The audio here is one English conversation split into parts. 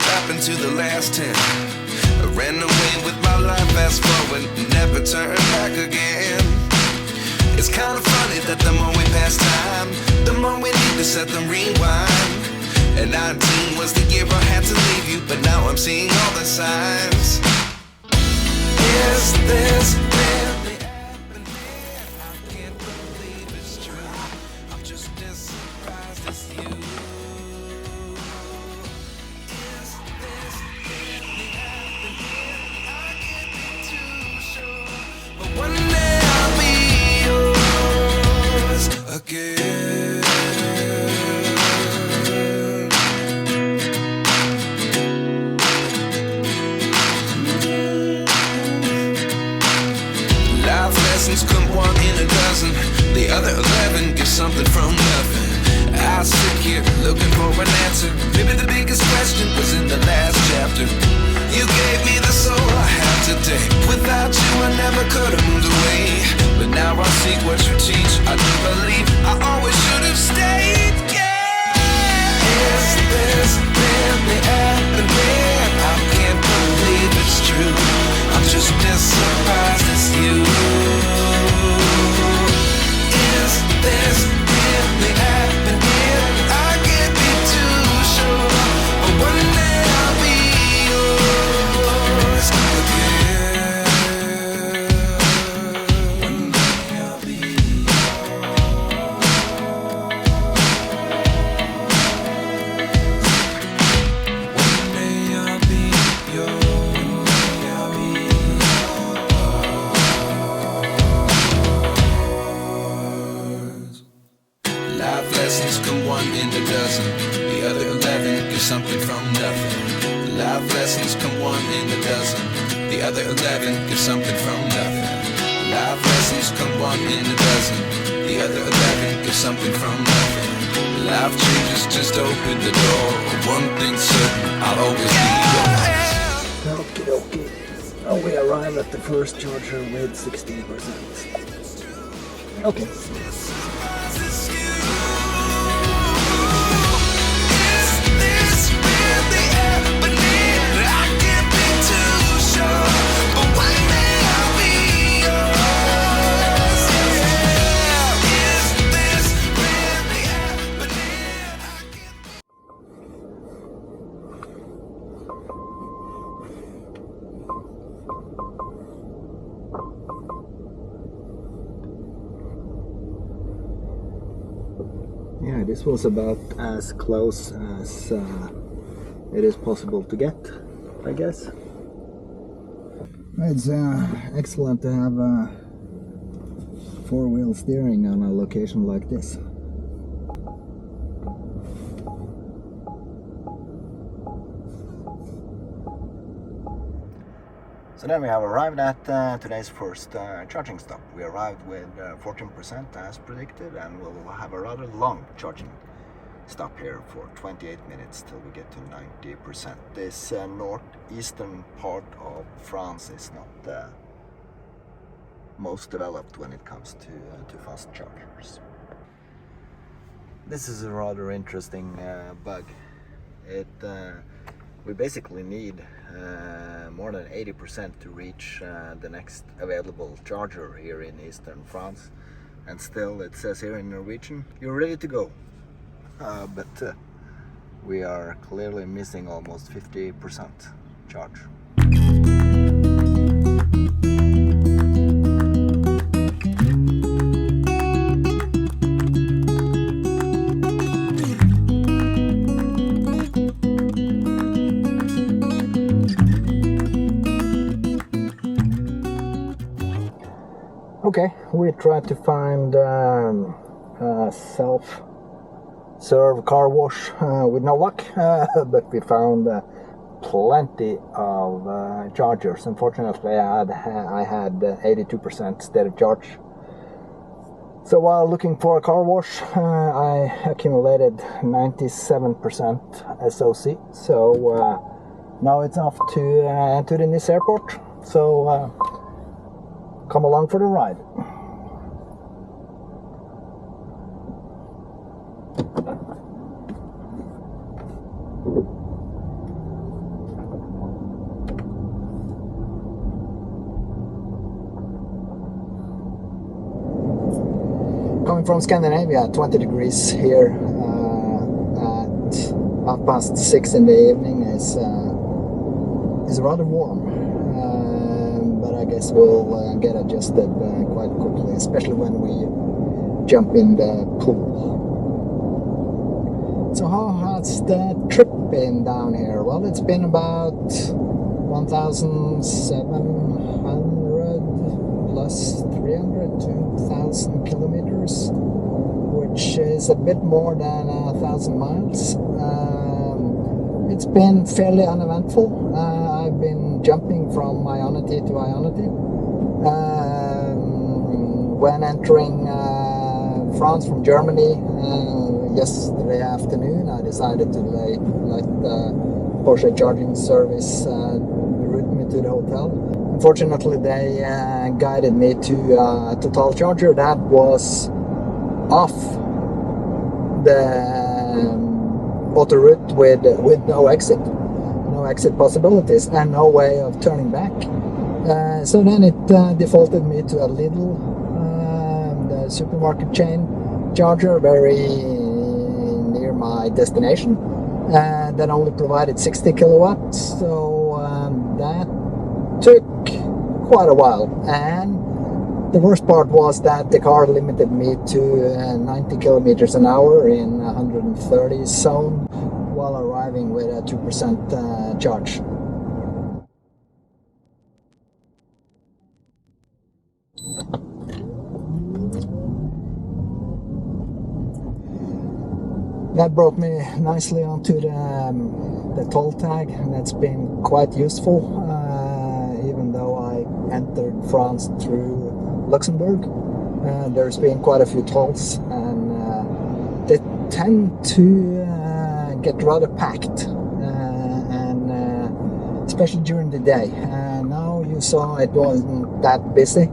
happened to the last 10? I ran away with my life, fast forward, never turn back again. It's kind of funny that the more we pass time, the more we need to set them rewind. And 19 was the year I had to leave you, but now I'm seeing all the signs. Is this really happening? I can't believe it's true. I'm just as surprised as you. Is this really happening? I can't be too sure, but one day I'll be yours again. Come one in a dozen, the other 11 get something from nothing. I sit here looking for an answer. Maybe the biggest question was in the last chapter. You gave me the soul I have today. Without you I never could have moved away. But now I see what you teach. I do believe I always should have stayed. Yeah. Is this really happening? I can't believe it's true. I'm just as surprised as you. Is this really happening? I can't be too sure, but one day I'll be yours again. One day I'll be yours. One day I'll be yours. Lessons come one in a dozen, the other 11 get something from nothing. Life lessons come one in a dozen, the other 11 get something from nothing. Life lessons come one in a dozen, the other 11 get something from nothing. Life changes just open the door. One thing's certain, I'll always be yours. Okie dokie. Oh, we arrive at the first charger with 16%. Okay. Yeah, this was about as close as it is possible to get, I guess. It's excellent to have four-wheel steering on a location like this. So then we have arrived at today's first charging stop. We arrived with 14% as predicted, and we'll have a rather long charging stop here for 28 minutes till we get to 90%. This northeastern part of France is not the most developed when it comes to fast chargers. This is a rather interesting bug. We basically need more than 80% to reach the next available charger here in eastern France, and still it says here in Norwegian, you're ready to go. But we are clearly missing almost 50% charge. Okay, we tried to find a self-serve car wash with no luck, but we found plenty of chargers. Unfortunately, I had 82% state of charge. So while looking for a car wash, I accumulated 97% SOC. So now it's off to the Nice airport. So come along for the ride. Coming from Scandinavia, 20 degrees here at 6:30 in the evening is rather warm. But I guess we'll get adjusted quite quickly, especially when we jump in the pool. So how has the trip been down here? Well, it's been about 1,700 plus 300, 2,000 kilometers, which is a bit more than 1,000 miles. It's been fairly uneventful. I've been jumping from Ionity to Ionity. When entering France from Germany yesterday afternoon, I decided to let the Porsche charging service route me to the hotel. Unfortunately, they guided me to a Total charger that was off the auto route with no exit possibilities and no way of turning back. So then it defaulted me to a Lidl, the supermarket chain charger, very near my destination, that only provided 60 kilowatts. So that took quite a while, and the worst part was that the car limited me to 90 kilometers an hour in 130 zone while arriving with a 2% charge. That brought me nicely onto the toll tag, and that's been quite useful, even though I entered France through Luxembourg. There's been quite a few tolls, and they tend to get rather packed, and especially during the day. Now you saw it wasn't that busy,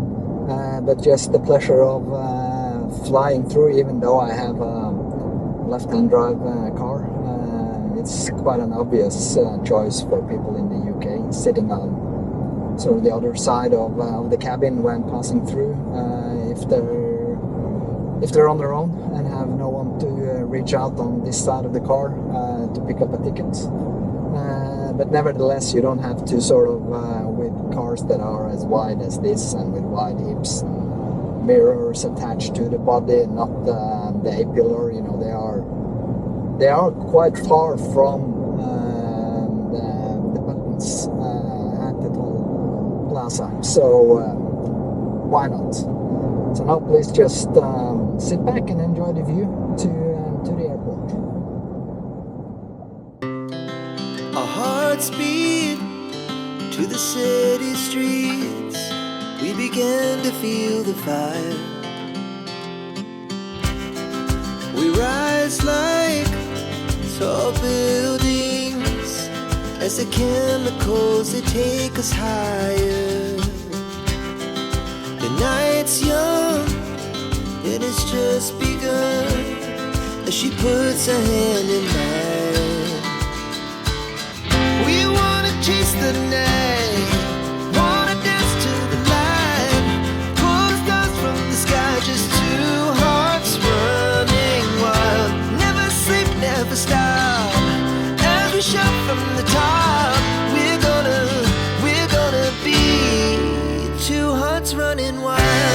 but just the pleasure of flying through, even though I have a left-hand drive car. It's quite an obvious choice for people in the UK, sitting on sort of the other side of the cabin when passing through, if they're on their own and have no one to reach out on this side of the car to pick up a ticket. But nevertheless, you don't have to sort of with cars that are as wide as this and with wide hips and mirrors attached to the body, not the A-pillar. You know, they are quite far from the buttons at the toll plaza. So why not? So now please just sit back and enjoy the view to the airport. Our hearts beat to the city streets. We began to feel the fire. We rise like tall buildings as the chemicals, they take us higher. The night's young, it has just begun, as she puts her hand in mine. We wanna chase the night, wanna dance to the light, pull the stars from the sky, just two hearts running wild. Never sleep, never stop, as we shout from the top. We're gonna be two hearts running wild.